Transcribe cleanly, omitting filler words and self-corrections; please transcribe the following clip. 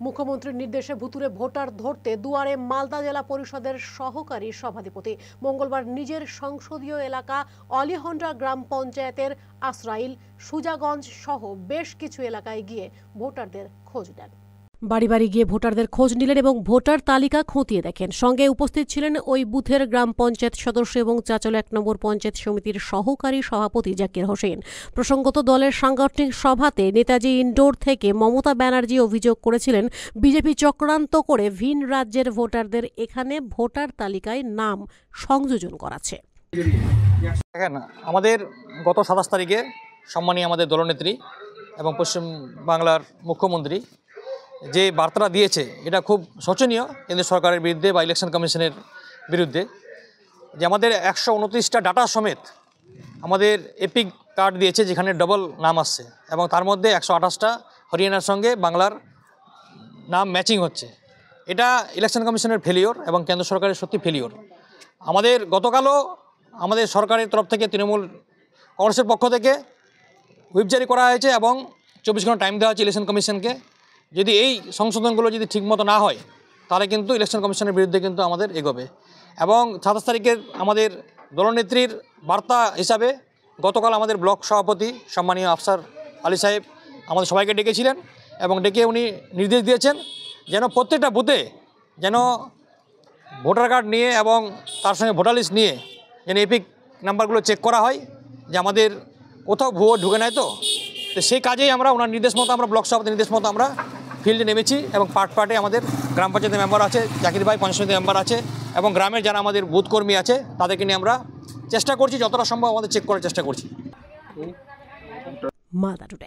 মুখ্যমন্ত্রীর নির্দেশে ভুতুরে ভোটার ধরতে দুয়ারে মালদা জেলা পরিষদের সহকারী সভাধিপতি মঙ্গলবার নিজের সংসদীয় এলাকা অলিহন্ডা গ্রাম পঞ্চায়েতের আশ্রাইল সুজাগঞ্জ সহ বেশ কিছু এলাকায় গিয়ে ভোটারদের খোঁজ নেন। বাড়ি বাড়ি গিয়ে ভোটারদের খোঁজ নিলেন এবং ভোটার তালিকা খতিয়ে দেখেন। সঙ্গে উপস্থিত ছিলেন ওই বুথের গ্রাম পঞ্চায়েত সদস্য এবং চাচল 1 নম্বর পঞ্চায়েত সমিতির সহকারী সভাপতি জাকির হোসেন। প্রসঙ্গত দলের সাংগঠনিক সভাতে নেতাজি ইনডোর থেকে মমতা ব্যানার্জি অভিযোগ করেছিলেন বিজেপি চক্রান্ত করে ভিন রাজ্যের ভোটারদের এখানে ভোটার তালিকায় নাম সংযোজন করাচ্ছে। দেখেন, আমাদের গত 27 তারিখে সম্মানীয় আমাদের দলনেত্রী এবং পশ্চিমবাংলার মুখ্যমন্ত্রী যে বার্তাটা দিয়েছে এটা খুব শোচনীয় কেন্দ্র সরকারের বিরুদ্ধে বা ইলেকশন কমিশনের বিরুদ্ধে, যে আমাদের 129টা ডাটা সমেত আমাদের এপিক কার্ড দিয়েছে যেখানে ডবল নাম আসছে এবং তার মধ্যে 128টা হরিয়ানার সঙ্গে বাংলার নাম ম্যাচিং হচ্ছে। এটা ইলেকশন কমিশনের ফেলিওর এবং কেন্দ্র সরকারের সত্যি ফেলিওর। আমাদের গতকালও আমাদের সরকারের তরফ থেকে তৃণমূল কংগ্রেসের পক্ষ থেকে হুইপ জারি করা হয়েছে এবং 24 ঘন্টা টাইম দেওয়া হয়েছে ইলেকশন কমিশনকে। যদি এই সংশোধনগুলো যদি ঠিকমতো না হয় তাহলে কিন্তু ইলেকশন কমিশনের বিরুদ্ধে কিন্তু আমাদের এগোবে। এবং 27 তারিখের আমাদের দলনেত্রীর বার্তা হিসাবে গতকাল আমাদের ব্লক সভাপতি সম্মানীয় আফসার আলী সাহেব আমাদের সবাইকে ডেকেছিলেন এবং ডেকে উনি নির্দেশ দিয়েছেন যেন প্রত্যেকটা বুথে যেন ভোটার কার্ড নিয়ে এবং তার সঙ্গে ভোটার লিস্ট নিয়ে যেন এপিক নাম্বারগুলো চেক করা হয় যে আমাদের কোথাও ভুয়ো ঢুকে নেয়। তো সেই কাজেই আমরা ওনার নির্দেশ মতো আমরা ব্লক সভাপতির নির্দেশ মতো আমরা ফিল্ডে নেমেছি এবং পার্টে আমাদের গ্রাম পঞ্চায়েতের মেম্বার আছে, জাকির ভাই পঞ্চায়েত সমিতির মেম্বার আছে এবং গ্রামের যারা আমাদের বুথ কর্মী আছে তাদেরকে নিয়ে আমরা চেষ্টা করছি, যতটা সম্ভব আমাদের চেক করার চেষ্টা করছি। মালদা টুডে।